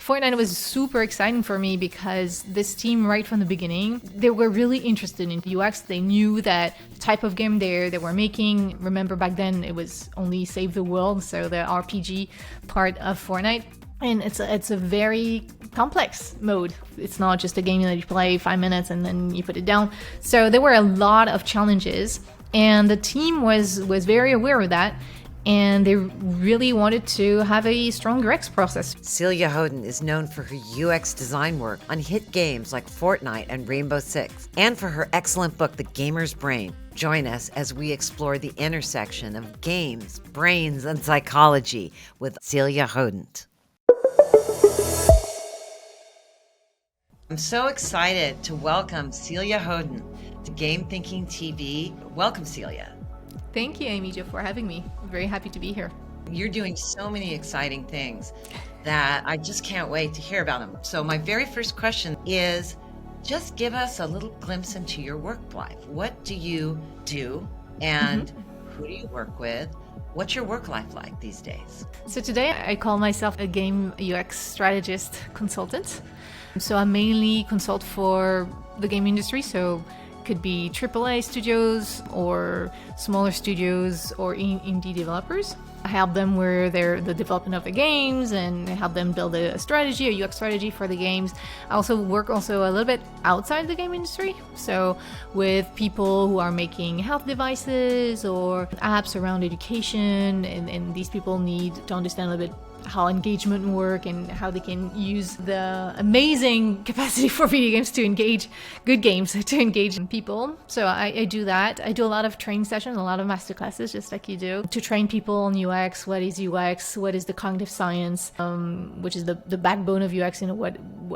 Fortnite was super exciting for me because this team, right from the beginning, they were really interested in UX. They knew that the type of game they were making. Remember, back then it was only Save the World, so the RPG part of Fortnite. And it's a very complex mode. It's not just a game that you play 5 minutes and then you put it down. So there were a lot of challenges, and the team was very aware of that. And they really wanted to have a strong UX process. Celia Hodent is known for her UX design work on hit games like Fortnite and Rainbow Six, and for her excellent book, The Gamer's Brain. Join us as we explore the intersection of games, brains, and psychology with Celia Hodent. I'm so excited to welcome Celia Hodent to Game Thinking TV. Welcome, Celia. Thank you, Amy Jo, for having me. I'm very happy to be here. You're doing so many exciting things that I just can't wait to hear about them. So my very first question is, just give us a little glimpse into your work life. What do you do, and who do you work with? What's your work life like these days? So today I call myself a game UX strategist consultant. So I mainly consult for the game industry. So could be AAA studios or smaller studios or indie developers. I help them with the development of the games and help them build a strategy, a UX strategy for the games. I also work a little bit outside the game industry. So with people who are making health devices or apps around education, and these people need to understand a little bit how engagement work and how they can use the amazing capacity for video games to engage good games to engage people. So I do that. I do a lot of training sessions, a lot of masterclasses, just like you do, to train people on UX. What is UX? What is the cognitive science, which is the backbone of UX,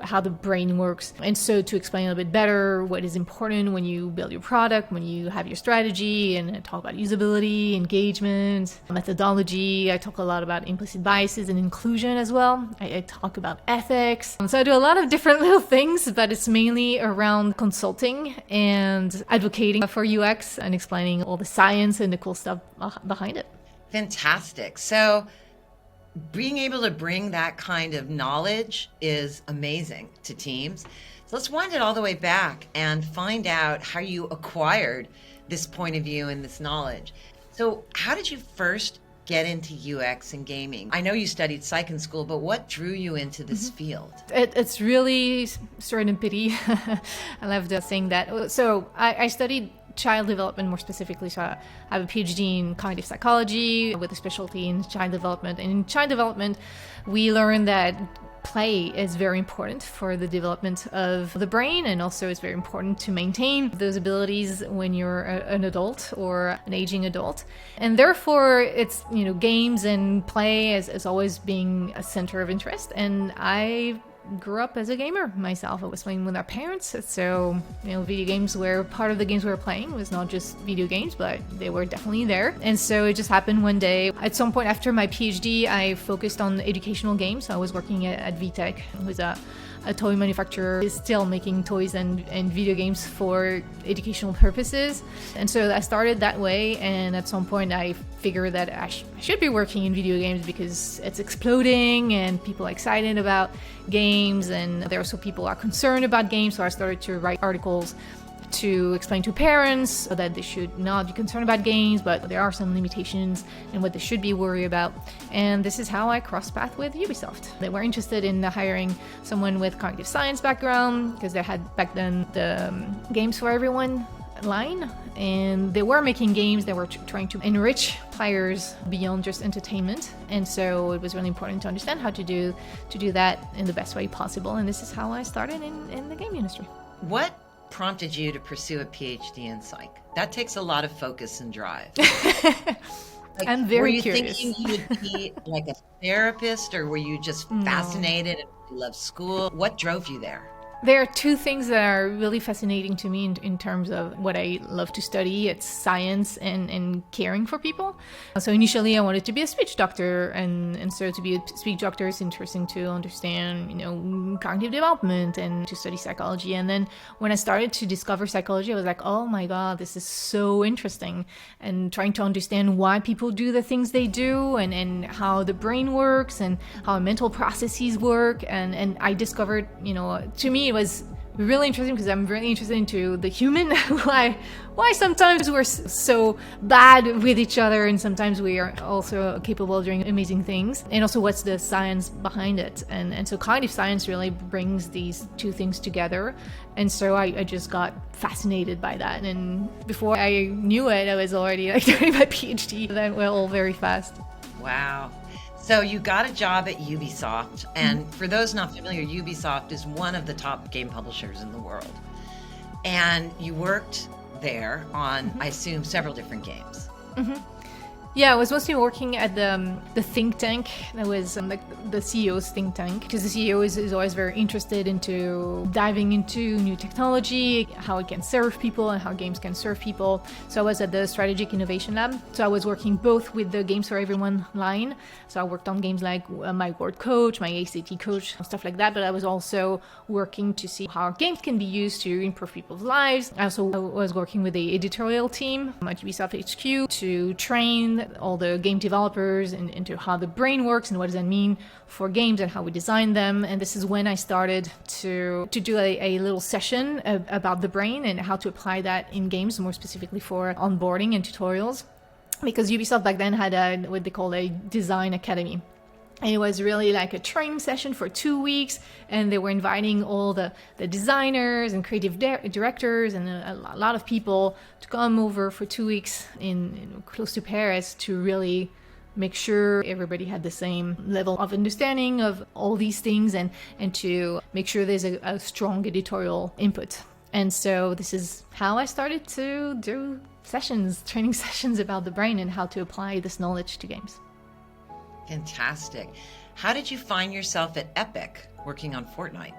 how the brain works. And so to explain a little bit better what is important when you build your product, when you have your strategy, and I talk about usability, engagement, methodology. I talk a lot about implicit biases and inclusion as well. I talk about ethics. So I do a lot of different little things, but it's mainly around consulting and advocating for UX and explaining all the science and the cool stuff behind it. Fantastic. So being able to bring that kind of knowledge is amazing to teams. So let's wind it all the way back and find out how you acquired this point of view and this knowledge. So how did you first get into UX and gaming? I know you studied psych in school, but what drew you into this field? It's really serendipity. I love saying that. So I studied child development more specifically. So I have a PhD in cognitive psychology with a specialty in child development. And in child development, we learned that play is very important for the development of the brain, and also it's very important to maintain those abilities when you're an adult or an aging adult. And therefore it's, games and play as always being a center of interest. And I grew up as a gamer myself. I was playing with our parents, so video games were part of the games we were playing. It was not just video games, but they were definitely there. And so it just happened one day. At some point after my PhD, I focused on educational games. So I was working at VTech, who's a toy manufacturer, is still making toys and video games for educational purposes. And so I started that way, and at some point I figured that I should be working in video games because it's exploding and people are excited about games, and there are also people are concerned about games. So I started to write articles to explain to parents that they should not be concerned about games, but there are some limitations and what they should be worried about. And this is how I crossed paths with Ubisoft. They were interested in hiring someone with cognitive science background because they had back then the Games for Everyone line, and they were making games that were trying to enrich players beyond just entertainment. And so it was really important to understand how to do that in the best way possible. And this is how I started in the game industry. What prompted you to pursue a PhD in psych? That takes a lot of focus and drive. I'm very curious. Were you thinking you would be like a therapist, or were you just fascinated and you loved school? What drove you there? There are two things that are really fascinating to me in terms of what I love to study. It's science and caring for people. So initially I wanted to be a speech doctor, and so to be a speech doctor is interesting to understand, cognitive development and to study psychology. And then when I started to discover psychology, I was like, oh my God, this is so interesting. And trying to understand why people do the things they do and how the brain works and how mental processes work. And I discovered, to me, it was really interesting because I'm really interested into the human, why sometimes we're so bad with each other and sometimes we are also capable of doing amazing things, and also what's the science behind it. And so cognitive science really brings these two things together, and so I just got fascinated by that. And before I knew it, I was already doing my PhD. That went all very fast. Wow. So you got a job at Ubisoft, and for those not familiar, Ubisoft is one of the top game publishers in the world. And you worked there on, I assume, several different games. Yeah, I was mostly working at the think tank. That was the CEO's think tank, because the CEO is always very interested into diving into new technology, how it can serve people and how games can serve people. So I was at the Strategic Innovation Lab. So I was working both with the Games for Everyone line. So I worked on games like my Word Coach, my ACT Coach, stuff like that. But I was also working to see how games can be used to improve people's lives. I also was working with the editorial team at Ubisoft HQ to train all the game developers into how the brain works and what does that mean for games and how we design them. And this is when I started to do a little session about the brain and how to apply that in games, more specifically for onboarding and tutorials, because Ubisoft back then had what they call a design academy. And it was really like a training session for 2 weeks, and they were inviting all the designers and creative directors and a lot of people to come over for 2 weeks in close to Paris to really make sure everybody had the same level of understanding of all these things, and to make sure there's a strong editorial input. And so this is how I started to do training sessions about the brain and how to apply this knowledge to games. Fantastic. How did you find yourself at Epic working on Fortnite?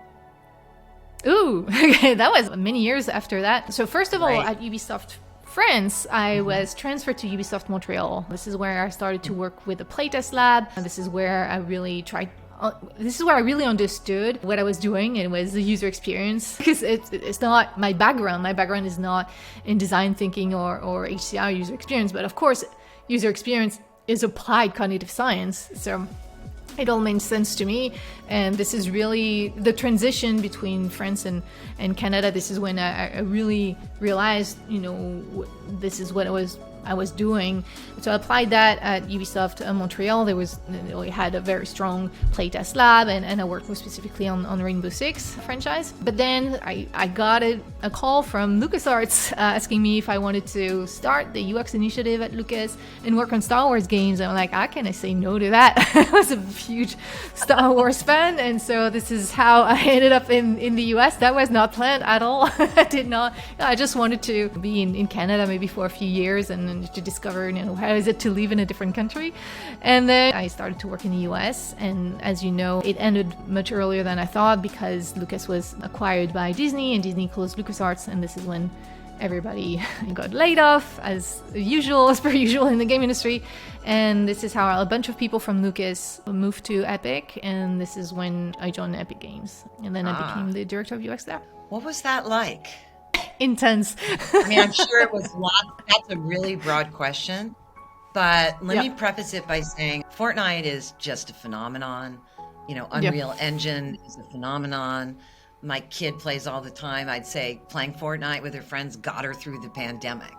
Ooh, okay, that was many years after that. So first of all, at Ubisoft France, I was transferred to Ubisoft Montreal. This is where I started to work with the playtest lab. And this is where I really understood what I was doing. It was the user experience, because it's not my background. My background is not in design thinking or HCI, user experience. But of course, user experience is applied cognitive science. So it all made sense to me. And this is really the transition between France and Canada. This is when I really realized, this is what I was doing. So I applied that at Ubisoft Montreal. We had a very strong playtest lab, and I worked more specifically on Rainbow Six franchise. But then I got a call from LucasArts asking me if I wanted to start the UX initiative at Lucas and work on Star Wars games. And I'm like, how can I say no to that? I was a huge Star Wars fan, and so this is how I ended up in the US. That was not planned at all. I just wanted to be in Canada maybe for a few years and to discover, how is it to live in a different country. And then I started to work in the US, and as you know, it ended much earlier than I thought because Lucas was acquired by Disney, and Disney closed LucasArts, and this is when everybody got laid off, as per usual in the game industry. And this is how a bunch of people from Lucas moved to Epic, and this is when I joined Epic Games, and then I became the director of UX there. What was that like? Intense. I'm sure it was lots. That's a really broad question, but let me preface it by saying Fortnite is just a phenomenon. Unreal Engine is a phenomenon. My kid plays all the time. I'd say playing Fortnite with her friends got her through the pandemic,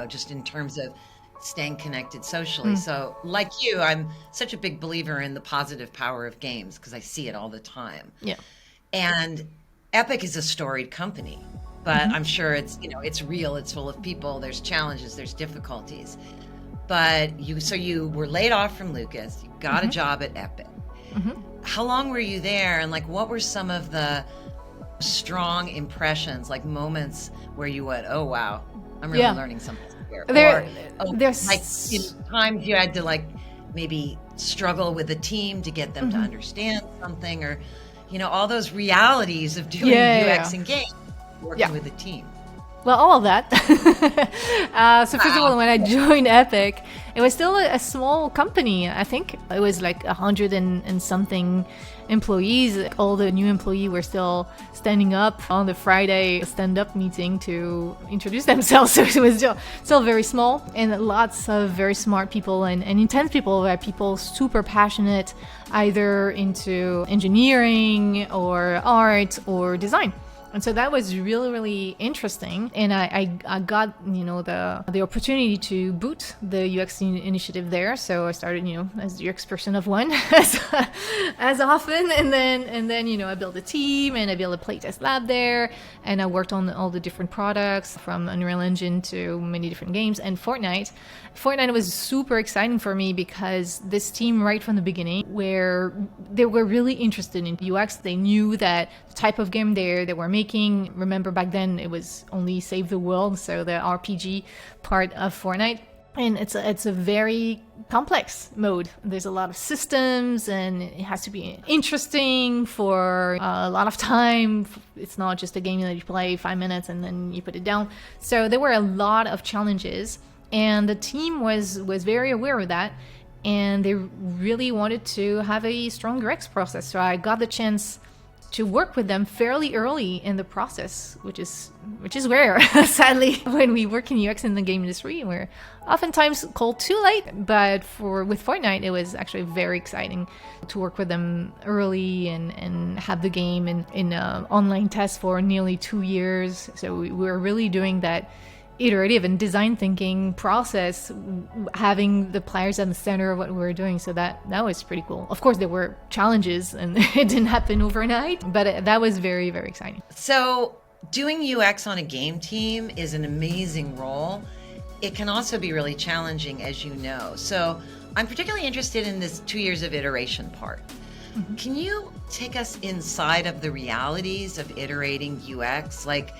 just in terms of staying connected socially. So like you, I'm such a big believer in the positive power of games because I see it all the time. Yeah. And Epic is a storied company. But I'm sure it's, it's real, it's full of people, there's challenges, there's difficulties. But you were laid off from Lucas, you got a job at Epic. How long were you there, and what were some of the strong impressions, moments where you went, oh wow, I'm really learning something here? There's times you had to maybe struggle with a team to get them to understand something, or all those realities of doing UX and games, working with a team. Well, all of that. So first of all, when I joined Epic, it was still a small company. I think it was like 100 and something employees. All the new employees were still standing up on the Friday stand-up meeting to introduce themselves. So it was still very small, and lots of very smart people and intense people, people super passionate, either into engineering or art or design. And so that was really, really interesting. And I got, the opportunity to boot the UX initiative there. So I started, as UX person of one as often. And then, I built a team and I built a playtest lab there. And I worked on all the different products from Unreal Engine to many different games and Fortnite. Fortnite was super exciting for me because this team right from the beginning, where they were really interested in UX, they knew that the type of game they were making, remember back then it was only Save the World, so the RPG part of Fortnite. And it's a very complex mode. There's a lot of systems and it has to be interesting for a lot of time. It's not just a game that you play 5 minutes and then you put it down. So there were a lot of challenges. And the team was very aware of that, and they really wanted to have a strong UX process. So I got the chance to work with them fairly early in the process, which is rare, sadly. When we work in UX in the game industry, we're oftentimes called too late. But with Fortnite, it was actually very exciting to work with them early and have the game in online test for nearly 2 years. So we were really doing that iterative and design thinking process, having the players at the center of what we were doing. So that was pretty cool. Of course, there were challenges and it didn't happen overnight, but that was very, very exciting. So doing UX on a game team is an amazing role. It can also be really challenging, as you know. So I'm particularly interested in this 2 years of iteration part. Mm-hmm. Can you take us inside of the realities of iterating UX? Like,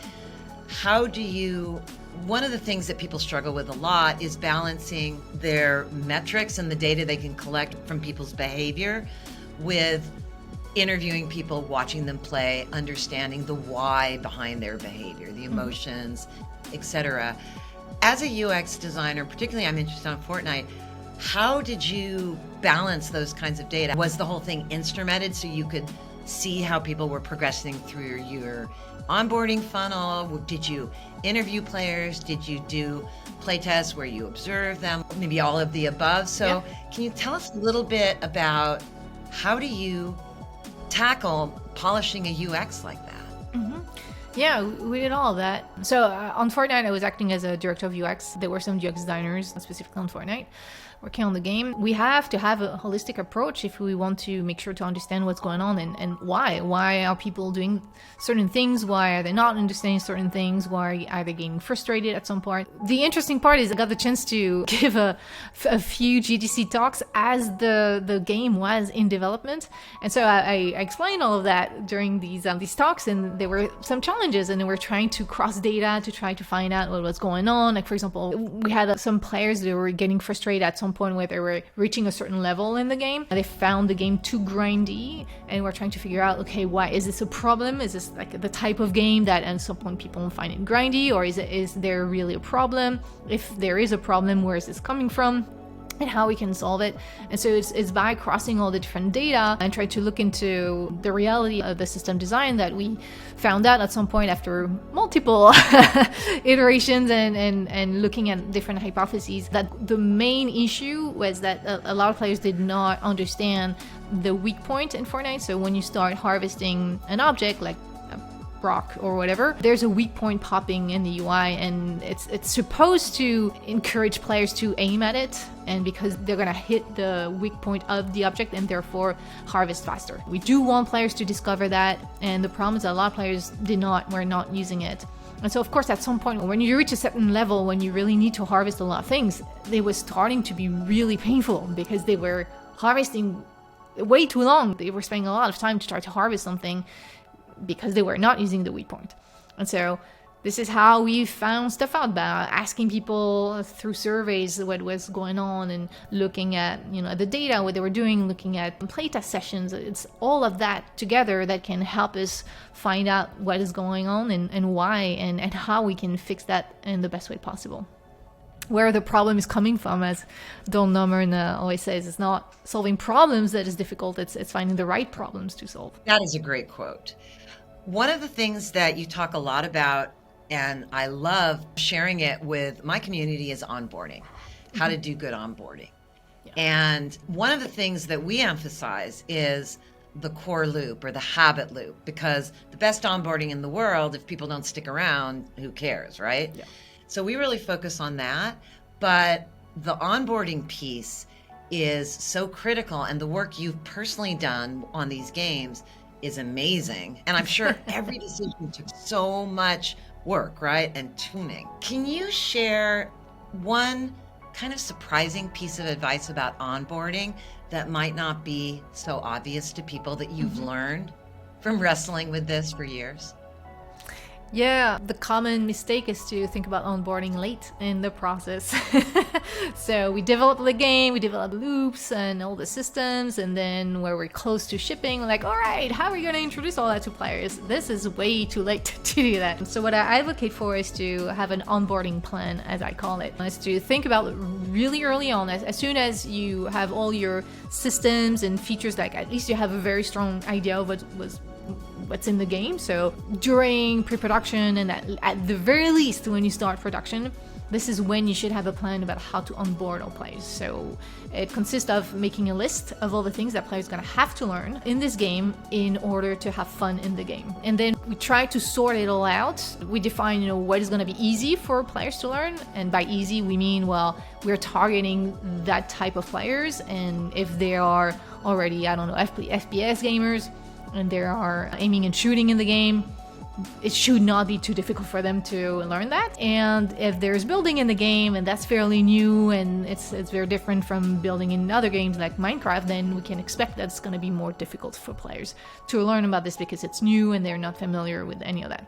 how do you... One of the things that people struggle with a lot is balancing their metrics and the data they can collect from people's behavior with interviewing people, watching them play, understanding the why behind their behavior, the emotions, etc. As a UX designer, particularly I'm interested in Fortnite, how did you balance those kinds of data? Was the whole thing instrumented so you could see how people were progressing through your onboarding funnel? Did you interview players? Did you do playtests where you observe them? Maybe all of the above. So Can you tell us a little bit about how do you tackle polishing a UX like that? Mm-hmm. Yeah, we did all of that. So on Fortnite, I was acting as a director of UX. There were some UX designers specifically on Fortnite working on the game. We have to have a holistic approach if we want to make sure to understand what's going on and why. Why are people doing certain things? Why are they not understanding certain things? Why are they getting frustrated at some point? The interesting part is I got the chance to give a few GDC talks as the game was in development. And so I explained all of that during these talks, and there were some challenges, and they were trying to cross data to try to find out what was going on. Like, for example, we had some players that were getting frustrated at some point where they were reaching a certain level in the game. They found the game too grindy, and we're trying to figure out, okay, why is this a problem? Is this like the type of game that at some point people find it grindy, or is there really a problem? If there is a problem, where is this coming from? And how we can solve it. And so it's by crossing all the different data and try to look into the reality of the system design that we found out at some point after multiple iterations and looking at different hypotheses, that the main issue was that a lot of players did not understand the weak point in Fortnite. So when you start harvesting an object like rock or whatever, there's a weak point popping in the UI, and it's supposed to encourage players to aim at it, and because they're gonna hit the weak point of the object and therefore harvest faster. We do want players to discover that, and the problem is that a lot of players were not using it. And so of course at some point when you reach a certain level, when you really need to harvest a lot of things, they were starting to be really painful because they were harvesting way too long. They were spending a lot of time to try to harvest something because they were not using the weak point. And so This is how we found stuff out by asking people through surveys what was going on and looking at, the data, what they were doing, looking at playtest sessions. It's all of that together that can help us find out what is going on and why and how we can fix that in the best way possible. Where the problem is coming from, as Don Nummern always says, it's not solving problems that is difficult, it's finding the right problems to solve. That is a great quote. One of the things that you talk a lot about, and I love sharing it with my community, is onboarding, how to do good onboarding. Yeah. And one of the things that we emphasize is the core loop or the habit loop, because the best onboarding in the world, if people don't stick around, who cares, right? Yeah. So we really focus on that, but the onboarding piece is so critical, and the work you've personally done on these games is amazing. And I'm sure every decision took so much work, right? And tuning. Can you share one kind of surprising piece of advice about onboarding that might not be so obvious to people that you've learned from wrestling with this for years? Yeah, the common mistake is to think about onboarding late in the process. So we develop the game, we develop loops and all the systems, and then where we're close to shipping, like, all right, how are we going to introduce all that to players? This is way too late to do that. So what I advocate for is to have an onboarding plan, as I call it. Is to think about it really early on, as soon as you have all your systems and features, like at least you have a very strong idea of what's in the game. So during pre-production and at the very least when you start production, this is when you should have a plan about how to onboard all players. So it consists of making a list of all the things that players are going to have to learn in this game in order to have fun in the game. And then we try to sort it all out. We define, what is going to be easy for players to learn. And by easy, we mean, well, we're targeting that type of players. And if they are already, FPS gamers, and they are aiming and shooting in the game, it should not be too difficult for them to learn that. And if there's building in the game and that's fairly new and it's very different from building in other games like Minecraft, then we can expect that it's going to be more difficult for players to learn about this because it's new and they're not familiar with any of that.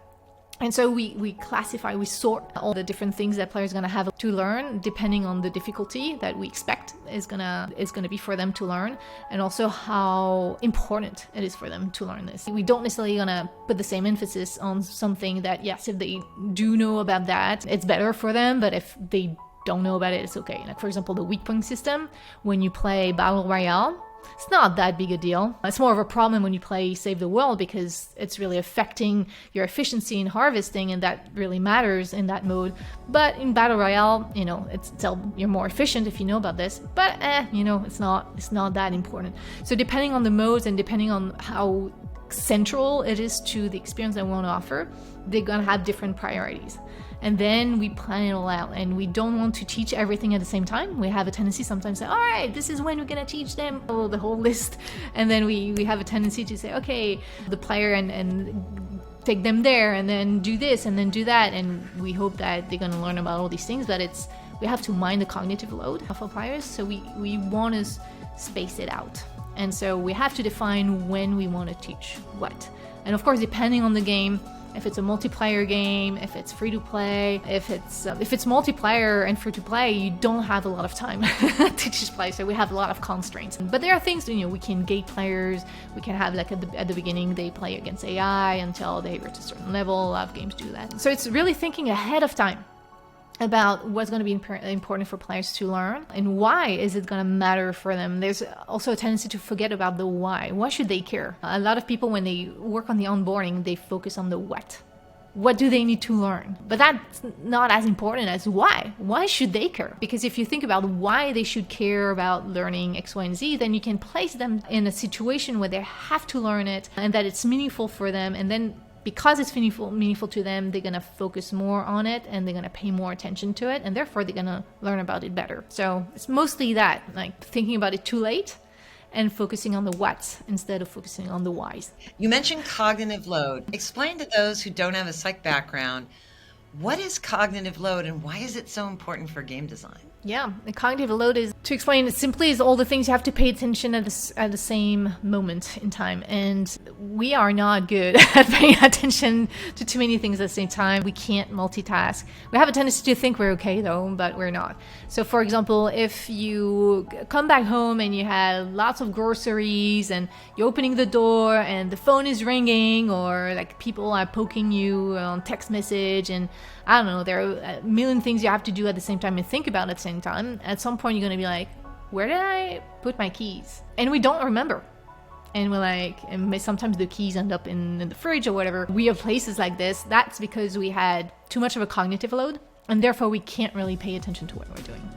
And so we classify, we sort all the different things that players are going to have to learn depending on the difficulty that we expect is gonna be for them to learn, and also how important it is for them to learn this. We don't necessarily gonna put the same emphasis on something that, yes, if they do know about that, it's better for them, but if they don't know about it, it's okay. Like, for example, the weak point system, when you play Battle Royale, it's not that big a deal. It's more of a problem when you play Save the World because it's really affecting your efficiency in harvesting, and that really matters in that mode. But in Battle Royale, you're more efficient if you know about this. But it's not that important. So depending on the modes and depending on how central it is to the experience that we want to offer, they're gonna have different priorities. And then we plan it all out, and we don't want to teach everything at the same time. We have a tendency sometimes to say, all right, this is when we're gonna teach them the whole list. And then we have a tendency to say, okay, the player and take them there and then do this and then do that. And we hope that they're gonna learn about all these things, but we have to mind the cognitive load of our players. So we want to space it out. And so we have to define when we want to teach what. And of course, depending on the game, if it's a multiplayer game, if it's free to play, if it's multiplayer and free to play, you don't have a lot of time to teach players. So we have a lot of constraints. But there are things, we can gate players. We can have at the beginning they play against AI until they reach a certain level. A lot of games do that. So it's really thinking ahead of time about what's going to be important for players to learn and why is it going to matter for them. There's also a tendency to forget about the why. Why should they care? A lot of people, when they work on the onboarding, they focus on the what. What do they need to learn? But that's not as important as why. Why should they care? Because if you think about why they should care about learning X, Y, and Z, then you can place them in a situation where they have to learn it and that it's meaningful for them. And then because it's meaningful to them, they're going to focus more on it and they're going to pay more attention to it, and therefore they're going to learn about it better. So it's mostly that, like thinking about it too late and focusing on the whats instead of focusing on the whys. You mentioned cognitive load. Explain to those who don't have a psych background, what is cognitive load and why is it so important for game design? Yeah, the cognitive load is To explain it simply, is all the things you have to pay attention at the same moment in time. And we are not good at paying attention to too many things at the same time. We can't multitask. We have a tendency to think we're okay though, but we're not. So for example, if you come back home and you had lots of groceries and you're opening the door and the phone is ringing, or like people are poking you on text message, and I don't know, there are a million things you have to do at the same time and think about at the same time. At some point, you're going to be like, where did I put my keys? And we don't remember. And we're like, and sometimes the keys end up in the fridge or whatever. We have places like this. That's because we had too much of a cognitive load, and therefore we can't really pay attention to what we're doing.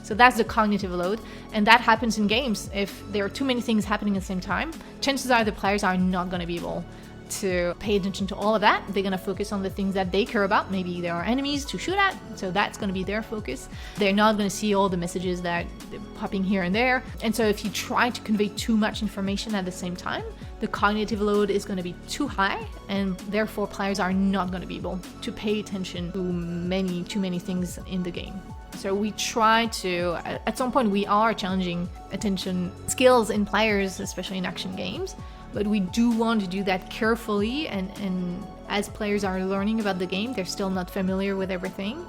So that's the cognitive load, and that happens in games. If there are too many things happening at the same time, chances are the players are not going to be able to pay attention to all of that. They're going to focus on the things that they care about. Maybe there are enemies to shoot at, so that's going to be their focus. They're not going to see all the messages that are popping here and there. And so if you try to convey too much information at the same time, the cognitive load is going to be too high, and therefore players are not going to be able to pay attention to too many things in the game. So we try to, at some point we are challenging attention skills in players, especially in action games, but we do want to do that carefully, and as players are learning about the game, they're still not familiar with everything.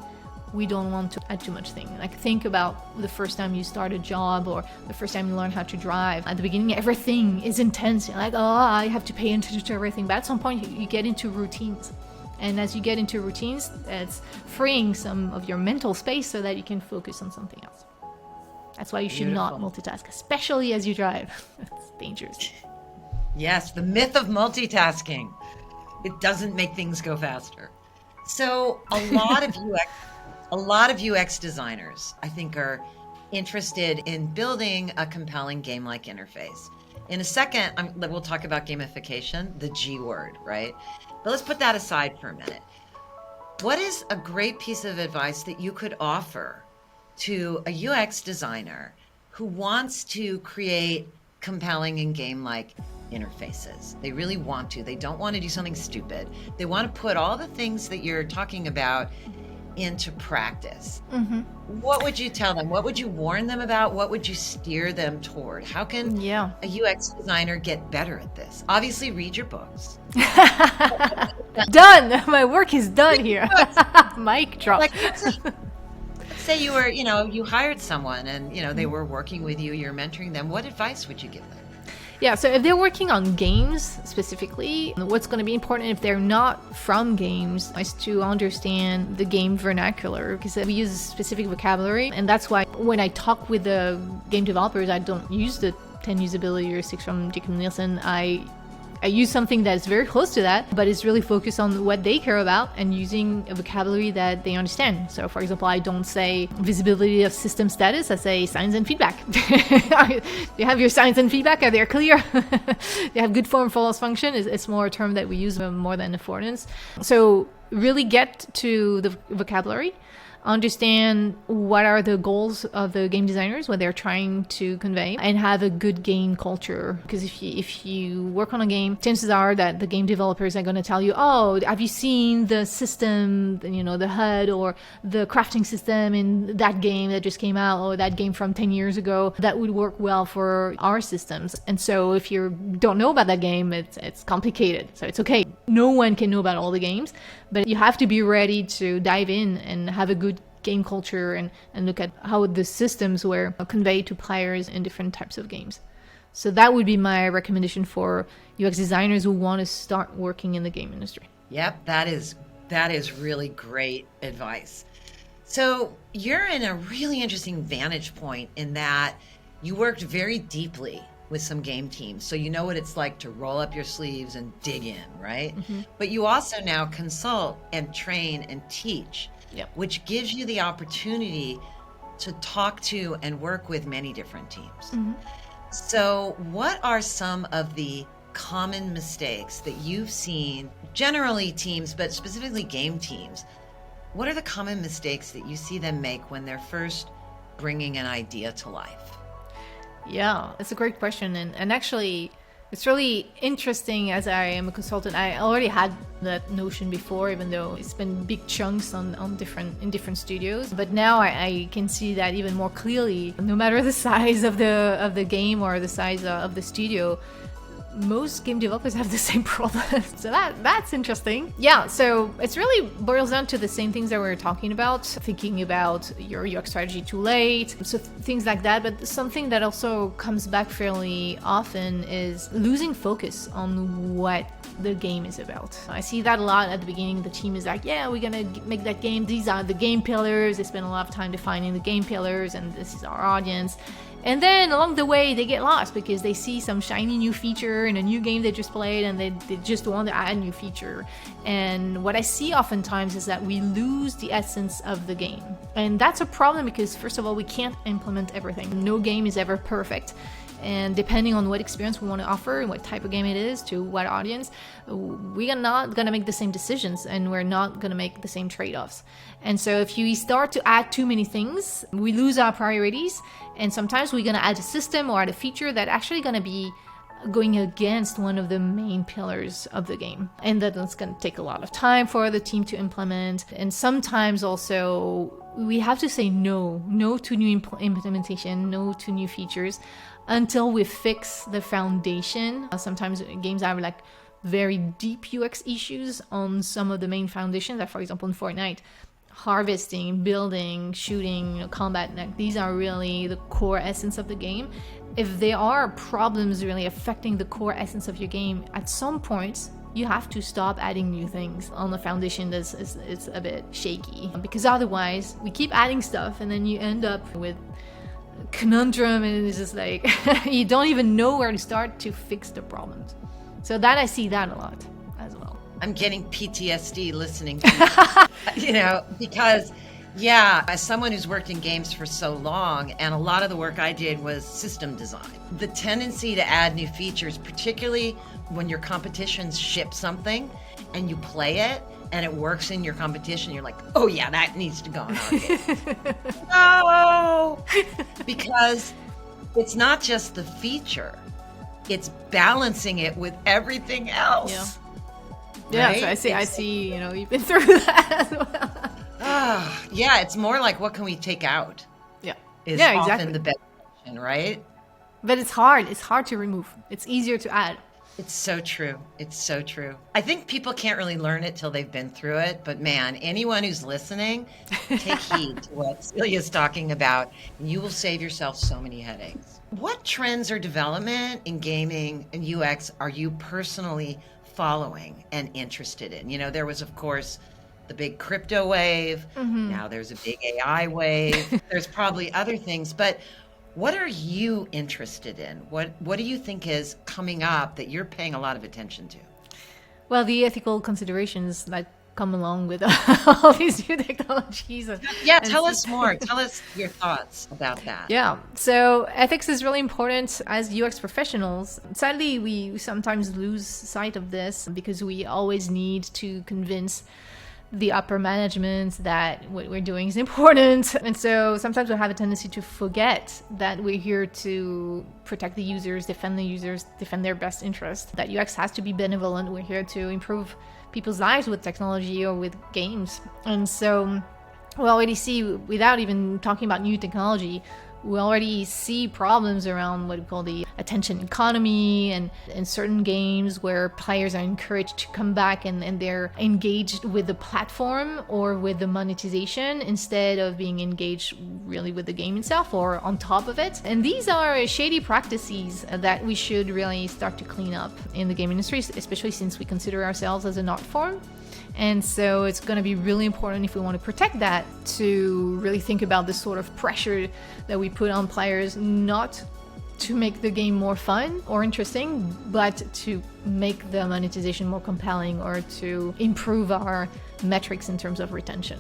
We don't want to add too much thing. Like, think about the first time you start a job or the first time you learn how to drive. At the beginning, everything is intense. You're like, oh, I have to pay attention to everything. But at some point, you get into routines. And as you get into routines, it's freeing some of your mental space so that you can focus on something else. That's why you should not multitask, especially as you drive. It's dangerous. Yes, the myth of multitasking. It doesn't make things go faster. So a lot of UX designers, I think, are interested in building a compelling game-like interface. In a second, we'll talk about gamification, the G word, right? But let's put that aside for a minute. What is a great piece of advice that you could offer to a UX designer who wants to create compelling and game-like interfaces? They really want to. They don't want to do something stupid. They want to put all the things that you're talking about into practice. Mm-hmm. What would you tell them? What would you warn them about? What would you steer them toward? How can a UX designer get better at this? Obviously, read your books. Done. My work is done here. Mic drop. Like, say you were, you hired someone and, they were working with you, you're mentoring them. What advice would you give them? Yeah, so if they're working on games specifically, what's going to be important if they're not from games is to understand the game vernacular, because we use a specific vocabulary, and that's why when I talk with the game developers, I don't use the 10 usability heuristics from Jacob Nielsen. I use something that's very close to that, but it's really focused on what they care about and using a vocabulary that they understand. So for example, I don't say visibility of system status, I say signs and feedback. You have your signs and feedback, are they clear? They have good form, follows function. It's more a term that we use more than affordance. So really get to the vocabulary, understand what are the goals of the game designers, what they're trying to convey, and have a good game culture. Because if you work on a game, chances are that the game developers are going to tell you, oh, have you seen the system, the HUD or the crafting system in that game that just came out, or that game from 10 years ago that would work well for our systems. And so if you don't know about that game, it's complicated. So it's okay. No one can know about all the games, but you have to be ready to dive in and have a good game culture and look at how the systems were conveyed to players in different types of games. So that would be my recommendation for UX designers who want to start working in the game industry. Yep, that is really great advice. So you're in a really interesting vantage point in that you worked very deeply with some game teams, so you know what it's like to roll up your sleeves and dig in, right? Mm-hmm. But you also now consult and train and teach, which gives you the opportunity to talk to and work with many different teams. Mm-hmm. So what are some of the common mistakes that you've seen, generally teams, but specifically game teams? What are the common mistakes that you see them make when they're first bringing an idea to life? Yeah, it's a great question. And actually, It's really interesting. As I am a consultant, I already had that notion before, even though it's been big chunks on different studios. But now I can see that even more clearly. No matter the size of the game or the size of the studio, most game developers have the same problem. So that's interesting. Yeah, so it's really boils down to the same things that we were talking about, thinking about your UX strategy too late, so things like that. But something that also comes back fairly often is losing focus on what the game is about. I see that a lot at the beginning. The team is like, yeah, we're gonna make that game. These are the game pillars. They spend a lot of time defining the game pillars, and this is our audience. And then along the way, they get lost because they see some shiny new feature in a new game they just played, and they just want to add a new feature. And what I see oftentimes is that we lose the essence of the game. And that's a problem because, first of all, we can't implement everything. No game is ever perfect. And depending on what experience we want to offer and what type of game it is to what audience, we are not going to make the same decisions, and we're not going to make the same trade-offs. And so if you start to add too many things, we lose our priorities, and sometimes we're going to add a system or add a feature that actually going to be going against one of the main pillars of the game, and that's going to take a lot of time for the team to implement. And sometimes also we have to say no to new implementation, no to new features, until we fix the foundation. Sometimes games have like very deep UX issues on some of the main foundations, like for example in Fortnite, harvesting, building, shooting, combat, like these are really the core essence of the game. If there are problems really affecting the core essence of your game, at some point you have to stop adding new things on the foundation that's it's a bit shaky, because otherwise we keep adding stuff and then you end up with conundrum, and it's just like you don't even know where to start to fix the problems. So that I see that a lot as well. I'm getting PTSD listening to you, because as someone who's worked in games for so long, and a lot of the work I did was system design, the tendency to add new features, particularly when your competitions ship something and you play it and it works in your competition, you're like, oh yeah, that needs to go on our game. No! Because it's not just the feature, it's balancing it with everything else. Yeah, right? So I see, you've been through that as well. Yeah, it's more like, what can we take out? Is often exactly the best option, right? But it's hard to remove. It's easier to add. It's so true. It's so true. I think people can't really learn it till they've been through it. But man, anyone who's listening, take heed to what Celia's talking about, and you will save yourself so many headaches. What trends or development in gaming and UX are you personally following and interested in? There was, of course, the big crypto wave. Mm-hmm. Now there's a big AI wave. There's probably other things, but what are you interested in? What do you think is coming up that you're paying a lot of attention to? Well, the ethical considerations that come along with all these new technologies. Tell us more. Tell us your thoughts about that. Yeah, so ethics is really important as UX professionals. Sadly, we sometimes lose sight of this because we always need to convince the upper management that what we're doing is important. And so sometimes we have a tendency to forget that we're here to protect the users, defend their best interest, that UX has to be benevolent. We're here to improve people's lives with technology or with games. And so we already see, without even talking about new technology, we already see problems around what we call the attention economy, and in certain games where players are encouraged to come back and they're engaged with the platform or with the monetization instead of being engaged really with the game itself or on top of it. And these are shady practices that we should really start to clean up in the game industry, especially since we consider ourselves as an art form. And so it's going to be really important, if we want to protect that, to really think about the sort of pressure that we put on players, not to make the game more fun or interesting, but to make the monetization more compelling or to improve our metrics in terms of retention.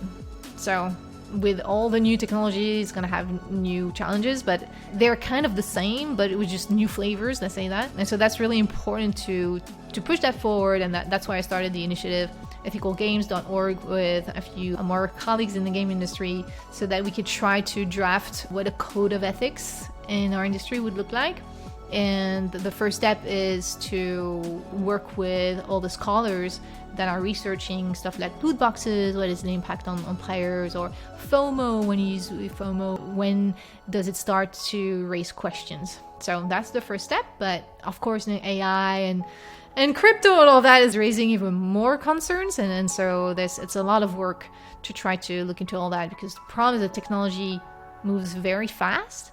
So with all the new technology, it's going to have new challenges, but they're kind of the same, but it was just new flavors, let's say that. And so that's really important to push that forward, and that's why I started the initiative ethicalgames.org with a few more colleagues in the game industry, so that we could try to draft what a code of ethics in our industry would look like. And the first step is to work with all the scholars that are researching stuff like loot boxes, what is the impact on players, or FOMO. When you use FOMO, when does it start to raise questions? So that's the first step. But of course, AI and crypto and all that is raising even more concerns. And so it's a lot of work to try to look into all that, because the problem is that technology moves very fast.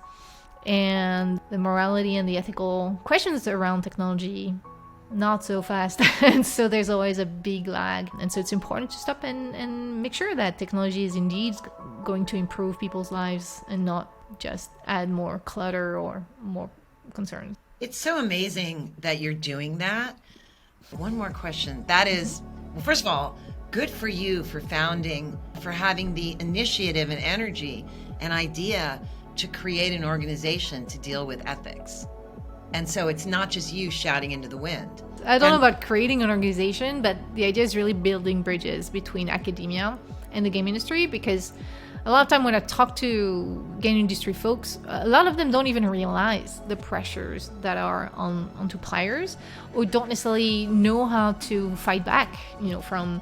And the morality and the ethical questions around technology, not so fast. And so there's always a big lag. And so it's important to stop and make sure that technology is indeed going to improve people's lives and not just add more clutter or more concerns. It's so amazing that you're doing that. One more question. That is, well, first of all, good for you for having the initiative and energy and idea to create an organization to deal with ethics. And so it's not just you shouting into the wind. I don't know about creating an organization, but the idea is really building bridges between academia and the game industry, because a lot of time when I talk to game industry folks, a lot of them don't even realize the pressures that are onto players, or don't necessarily know how to fight back, from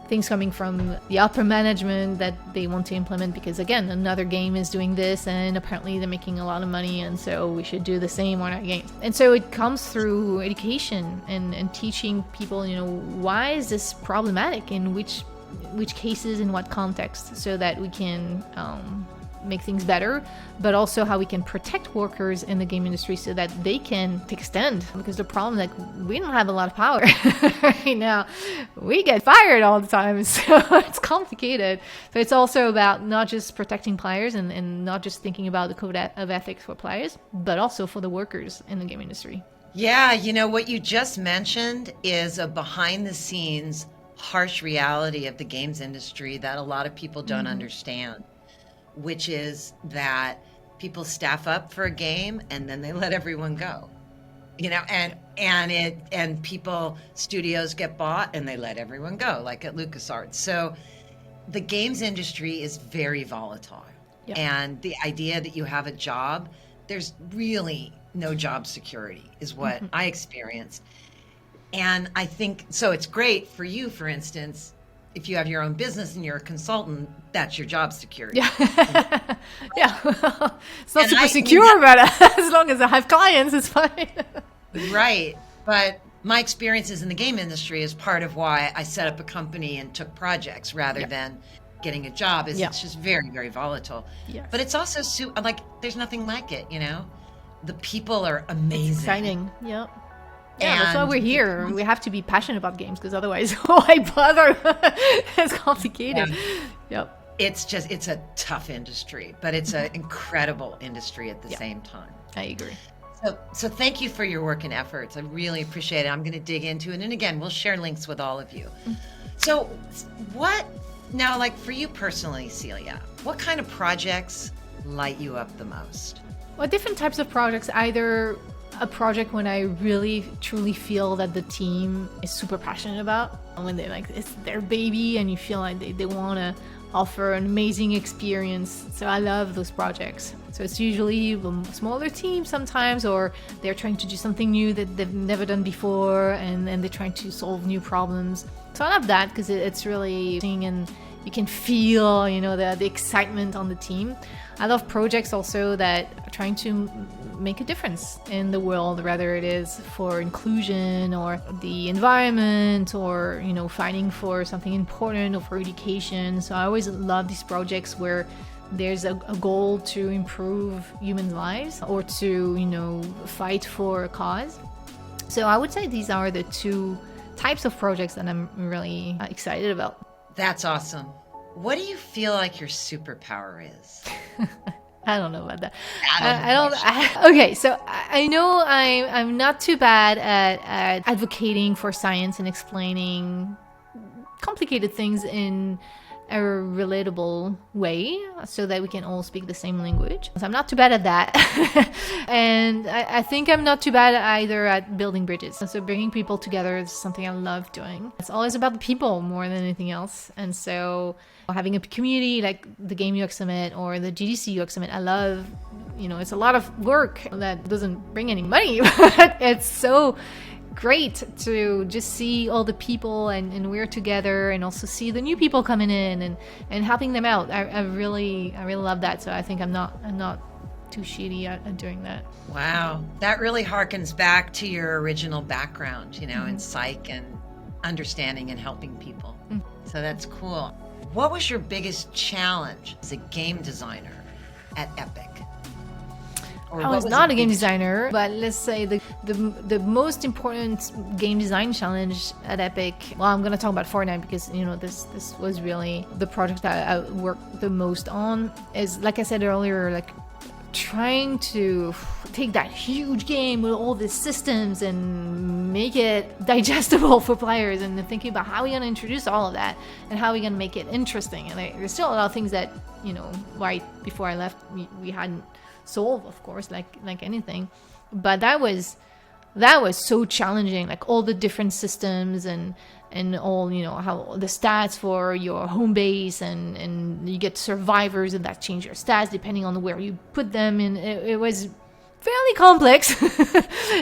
things coming from the upper management that they want to implement, because again, another game is doing this and apparently they're making a lot of money, and so we should do the same on our games. And so it comes through education and teaching people, why is this problematic, in which cases, in what context, so that we can make things better, but also how we can protect workers in the game industry so that they can take a stand. Because the problem is that we don't have a lot of power right now. We get fired all the time, so it's complicated. So it's also about not just protecting players and not just thinking about the code of ethics for players, but also for the workers in the game industry. Yeah, what you just mentioned is a behind the scenes harsh reality of the games industry that a lot of people don't understand, which is that people staff up for a game and then they let everyone go, and studios get bought and they let everyone go, like at LucasArts. So the games industry is very volatile. Yep. And the idea that you have a job, there's really no job security is what I experienced. And I think, so it's great for you, for instance, if you have your own business and you're a consultant, that's your job security. Yeah. Yeah. It's not super secure, but as long as I have clients, it's fine. Right. But my experiences in the game industry is part of why I set up a company and took projects rather than getting a job. It's just very, very volatile. Yes. But it's also there's nothing like it, The people are amazing. It's exciting. Yep. Yeah, that's why we're here. We have to be passionate about games, because otherwise, why bother? It's complicated. Yeah. Yep. It's a tough industry, but it's an incredible industry at the same time. I agree. So thank you for your work and efforts. I really appreciate it. I'm going to dig into it. And again, we'll share links with all of you. So now, for you personally, Celia, what kind of projects light you up the most? Well, different types of projects, either a project when I really truly feel that the team is super passionate about, when they it's their baby and you feel like they want to offer an amazing experience. So I love those projects. So it's usually a smaller team sometimes, or they're trying to do something new that they've never done before, and they're trying to solve new problems. So I love that, because it's really, and you can feel, the excitement on the team. I love projects also that are trying to make a difference in the world, whether it is for inclusion or the environment, or fighting for something important, or for education. So I always love these projects where there's a goal to improve human lives, or to fight for a cause. So I would say these are the two types of projects that I'm really excited about. That's awesome. What do you feel like your superpower is? I don't know about that. Okay, so I know I'm not too bad at advocating for science and explaining complicated things in a relatable way so that we can all speak the same language. So I'm not too bad at that. And I think I'm not too bad either at building bridges. So bringing people together is something I love doing. It's always about the people more than anything else. And so having a community like the Game UX Summit or the GDC UX Summit, I love it's a lot of work that doesn't bring any money, but it's so great to just see all the people and we're together, and also see the new people coming in and helping them out. I really love that. So I think I'm not too shitty at doing that. Wow. That really harkens back to your original background, in psych and understanding and helping people. So that's cool. What was your biggest challenge as a game designer at Epic? Or I was not a game designer, but let's say the most important game design challenge at Epic. Well, I'm gonna talk about Fortnite because this was really the project that I worked the most on. Is, like I said earlier, like trying to take that huge game with all the systems and make it digestible for players, and then thinking about how we're going to introduce all of that and how we're going to make it interesting. And there's still a lot of things that right before I left we hadn't solved, of course, like anything, but that was so challenging, like all the different systems and all, how the stats for your home base, and you get survivors and that change your stats depending on where you put them, and it was fairly complex.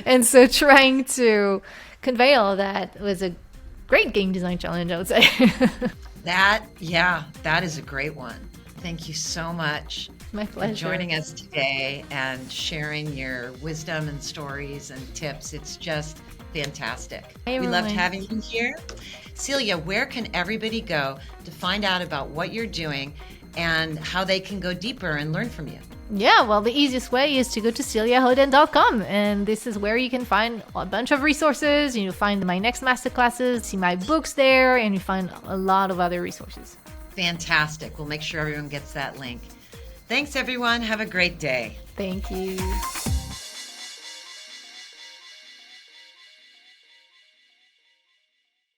And so trying to convey all of that was a great game design challenge, I would say. That is a great one. Thank you so much. My pleasure. For joining us today and sharing your wisdom and stories and tips. It's just fantastic. Hey, we Rowan. loved having you here. Celia, where can everybody go to find out about what you're doing and how they can go deeper and learn from you? Yeah, well, the easiest way is to go to celiahodent.com, and this is where you can find a bunch of resources. You find my next masterclasses, see my books there, and you find a lot of other resources. Fantastic. We'll make sure everyone gets that link. Thanks, everyone. Have a great day. Thank you.